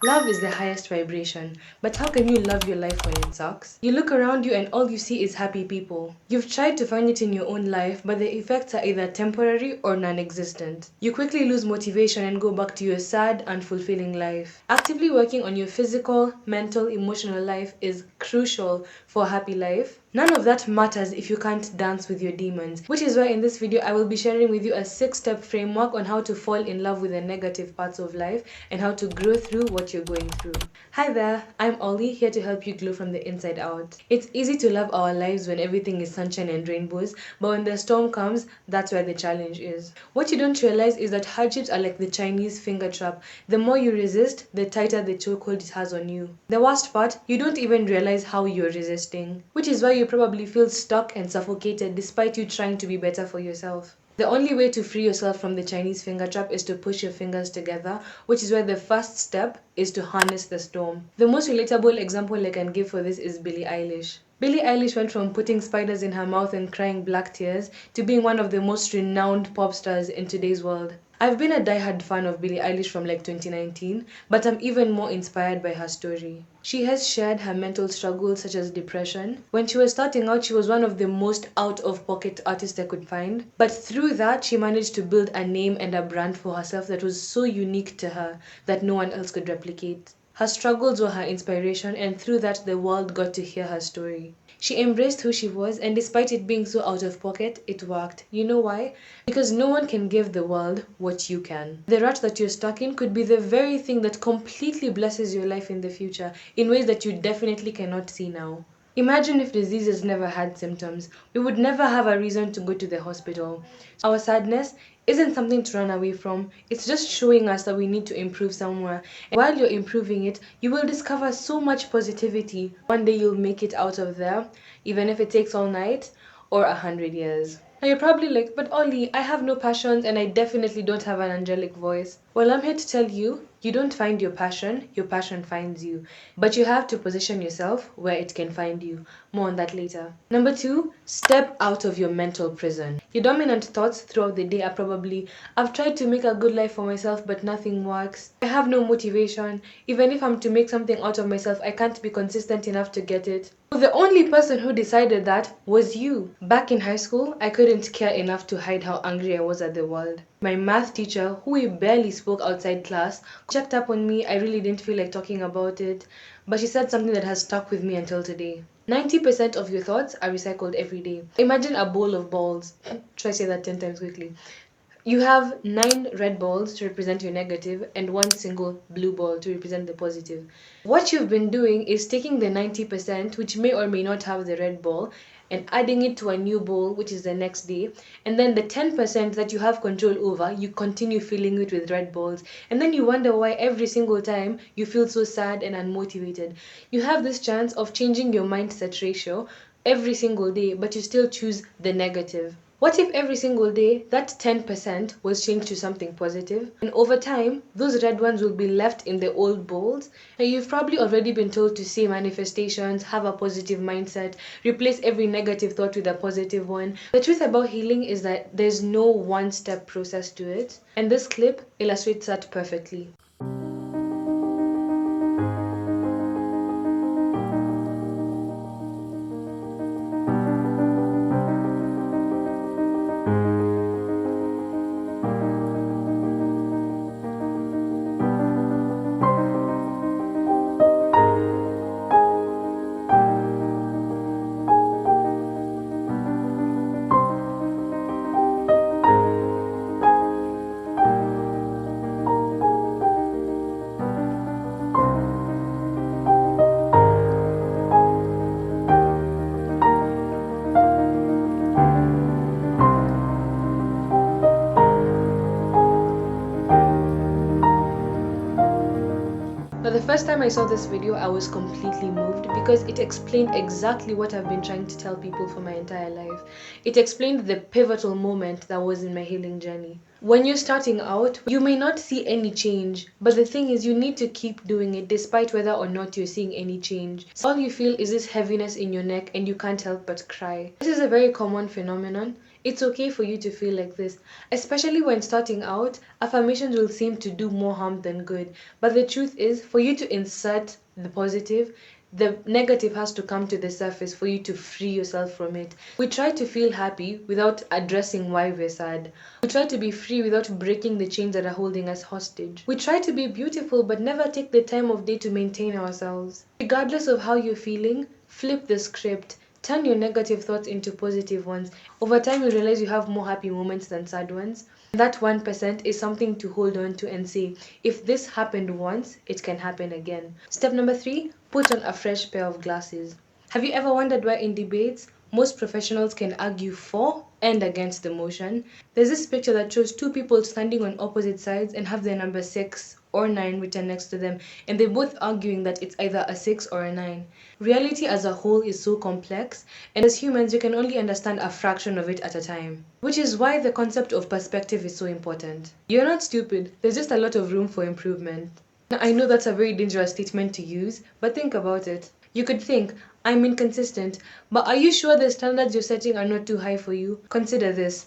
Love is the highest vibration, but how can you love your life when it sucks? You look around you and all you see is happy people. You've tried to find it in your own life, but the effects are either temporary or non existent. You quickly lose motivation and go back to your sad, unfulfilling life. Actively working on your physical, mental, emotional life is crucial for a happy life. None of that matters if you can't dance with your demons, which is why in this video I will be sharing with you a 6-step framework on how to fall in love with the negative parts of life and how to grow through what you're going through. Hi there, I'm Ollie, here to help you glow from the inside out. It's easy to love our lives when everything is sunshine and rainbows, but when the storm comes, that's where the challenge is. What you don't realize is that hardships are like the Chinese finger trap. The more you resist, the tighter the chokehold it has on you. The worst part, you don't even realize how you're resisting, which is why you probably feel stuck and suffocated despite you trying to be better for yourself. The only way to free yourself from the Chinese finger trap is to push your fingers together, which is where the first step is to harness the storm. The most relatable example I can give for this is Billie Eilish. Billie Eilish went from putting spiders in her mouth and crying black tears to being one of the most renowned pop stars in today's world. I've been a diehard fan of Billie Eilish from like 2019, but I'm even more inspired by her story. She has shared her mental struggles such as depression. When she was starting out, she was one of the most out of pocket artists I could find. But through that, she managed to build a name and a brand for herself that was so unique to her that no one else could replicate. Her struggles were her inspiration, and through that, the world got to hear her story. She embraced who she was, and despite it being so out of pocket, it worked. You know why? Because no one can give the world what you can. The rut that you're stuck in could be the very thing that completely blesses your life in the future in ways that you definitely cannot see now. Imagine if diseases never had symptoms. We would never have a reason to go to the hospital. Our sadness isn't something to run away from, it's just showing us that we need to improve somewhere. And while you're improving it, you will discover so much positivity. One day you'll make it out of there, even if it takes all night or 100 years. Now you're probably like, but Ollie, I have no passions and I definitely don't have an angelic voice. Well, I'm here to tell you, you don't find your passion finds you. But you have to position yourself where it can find you. More on that later. Number two, step out of your mental prison. Your dominant thoughts throughout the day are probably, I've tried to make a good life for myself, but nothing works. I have no motivation. Even if I'm to make something out of myself, I can't be consistent enough to get it. The only person who decided that was you. Back in high school, I couldn't care enough to hide how angry I was at the world. My math teacher, who we barely spoke outside class, checked up on me. I really didn't feel like talking about it, but she said something that has stuck with me until today. 90% of your thoughts are recycled every day. Imagine a bowl of balls. Try say that 10 times quickly. You have 9 red balls to represent your negative and one single blue ball to represent the positive. What you've been doing is taking the 90%, which may or may not have the red ball, and adding it to a new ball, which is the next day. And then the 10% that you have control over, you continue filling it with red balls. And then you wonder why every single time you feel so sad and unmotivated. You have this chance of changing your mindset ratio every single day, but you still choose the negative. What if every single day that 10% was changed to something positive? And over time, those red ones will be left in the old bowls. And you've probably already been told to see manifestations, have a positive mindset, replace every negative thought with a positive one. The truth about healing is that there's no one step process to it. And this clip illustrates that perfectly. Now, the first time I saw this video, I was completely moved because it explained exactly what I've been trying to tell people for my entire life. It explained the pivotal moment that was in my healing journey. When you're starting out, you may not see any change, but the thing is, you need to keep doing it despite whether or not you're seeing any change. All you feel is this heaviness in your neck and you can't help but cry. This is a very common phenomenon. It's okay for you to feel like this, especially when starting out. Affirmations will seem to do more harm than good, but the truth is, for you to insert the positive, the negative has to come to the surface for you to free yourself from it. We try to feel happy without addressing why we're sad. We try to be free without breaking the chains that are holding us hostage. We try to be beautiful but never take the time of day to maintain ourselves. Regardless of how you're feeling, flip the script. Turn your negative thoughts into positive ones. Over time, you realize you have more happy moments than sad ones. That 1% is something to hold on to and say, if this happened once, it can happen again. Step number 3, put on a fresh pair of glasses. Have you ever wondered why in debates, most professionals can argue for and against the motion? There's this picture that shows two people standing on opposite sides and have their number 6 or 9 written next to them, and they're both arguing that it's either a 6 or a 9. Reality as a whole is so complex, and as humans, you can only understand a fraction of it at a time. Which is why the concept of perspective is so important. You're not stupid, there's just a lot of room for improvement. Now, I know that's a very dangerous statement to use, but think about it. You could think, I'm inconsistent, but are you sure the standards you're setting are not too high for you? Consider this.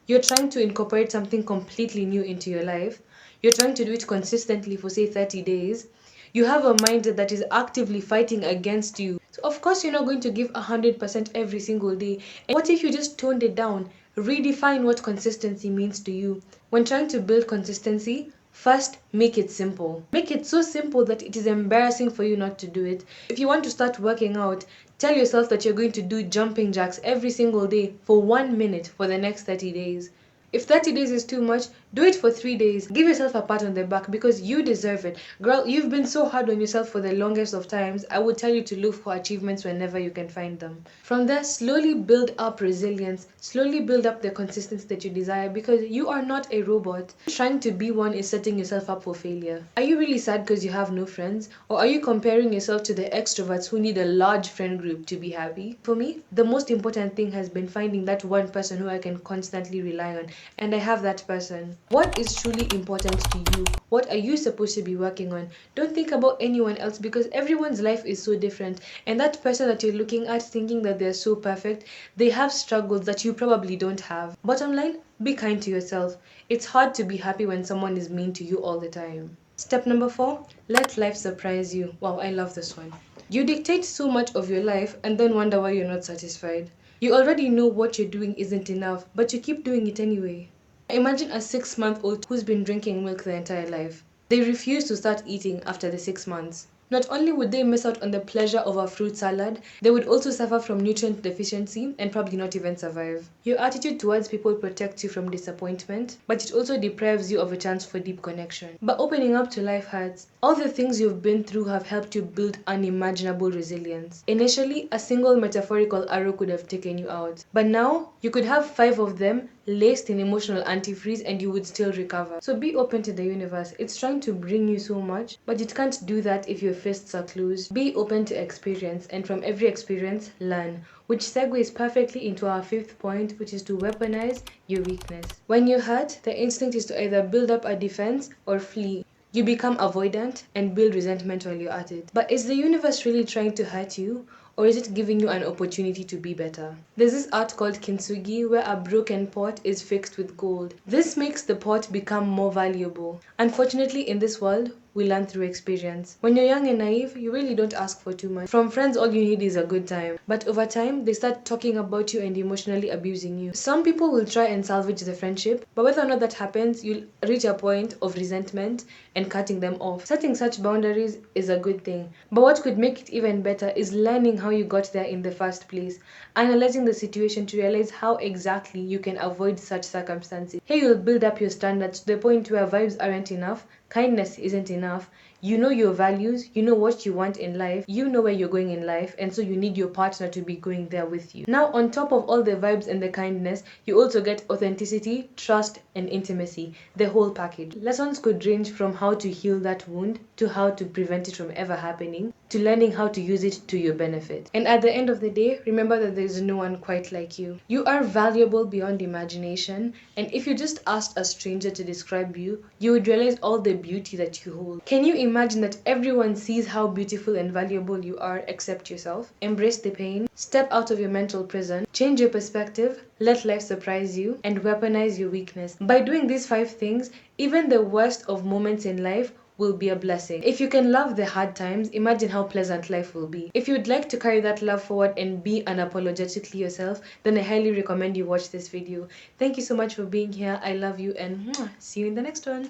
You're trying to incorporate something completely new into your life. You're trying to do it consistently for, say, 30 days. You have a mind that is actively fighting against you. So, of course, you're not going to give 100% every single day. And what if you just toned it down? Redefine what consistency means to you. When trying to build consistency, first, make it simple. Make it so simple that it is embarrassing for you not to do it. If you want to start working out, tell yourself that you're going to do jumping jacks every single day for 1 minute for the next 30 days. If 30 days is too much, do it for 3 days. Give yourself a pat on the back because you deserve it. Girl, you've been so hard on yourself for the longest of times. I would tell you to look for achievements whenever you can find them. From there, slowly build up resilience. Slowly build up the consistency that you desire because you are not a robot. Trying to be one is setting yourself up for failure. Are you really sad because you have no friends? Or are you comparing yourself to the extroverts who need a large friend group to be happy? For me, the most important thing has been finding that one person who I can constantly rely on. And I have that person. What is truly important to you? What are you supposed to be working on? Don't think about anyone else because everyone's life is so different. And that person that you're looking at thinking that they're so perfect, they have struggles that you probably don't have. Bottom line, be kind to yourself. It's hard to be happy when someone is mean to you all the time. Step number 4, let life surprise you. Wow, I love this one. You dictate so much of your life and then wonder why you're not satisfied. You already know what you're doing isn't enough, but you keep doing it anyway. Imagine a 6-month-old who's been drinking milk their entire life. They refuse to start eating after the 6 months. Not only would they miss out on the pleasure of a fruit salad, they would also suffer from nutrient deficiency and probably not even survive. Your attitude towards people protects you from disappointment, but it also deprives you of a chance for deep connection. But opening up to life hurts. All the things you've been through have helped you build unimaginable resilience. Initially, a single metaphorical arrow could have taken you out. But now, you could have 5 of them laced in emotional antifreeze and you would still recover. So be open to the universe. It's trying to bring you so much, but it can't do that if your fists are closed. Be open to experience, and from every experience, learn. Which segues perfectly into our 5th point, which is to weaponize your weakness. When you're hurt, the instinct is to either build up a defense or flee. You become avoidant and build resentment while you're at it. But is the universe really trying to hurt you? Or is it giving you an opportunity to be better? There's this art called kintsugi where a broken pot is fixed with gold. This makes the pot become more valuable. Unfortunately, in this world, we learn through experience. When you're young and naive, you really don't ask for too much. From friends, all you need is a good time. But over time, they start talking about you and emotionally abusing you. Some people will try and salvage the friendship, but whether or not that happens, you'll reach a point of resentment and cutting them off. Setting such boundaries is a good thing. But what could make it even better is learning how you got there in the first place, analyzing the situation to realize how exactly you can avoid such circumstances. Here you'll build up your standards to the point where vibes aren't enough, kindness isn't enough. You know your values, you know what you want in life, you know where you're going in life, and so you need your partner to be going there with you. Now, on top of all the vibes and the kindness, you also get authenticity, trust, and intimacy, the whole package. Lessons could range from how to heal that wound to how to prevent it from ever happening, to learning how to use it to your benefit. And at the end of the day, remember that there's no one quite like you. You are valuable beyond imagination, and if you just asked a stranger to describe you, you would realize all the beauty that you hold. Can you imagine that everyone sees how beautiful and valuable you are except yourself. Embrace the pain, step out of your mental prison, change your perspective, let life surprise you, and weaponize your weakness. By doing these 5 things, even the worst of moments in life will be a blessing. If you can love the hard times, imagine how pleasant life will be. If you'd like to carry that love forward and be unapologetically yourself, then I highly recommend you watch this video. Thank you so much for being here. I love you and see you in the next one.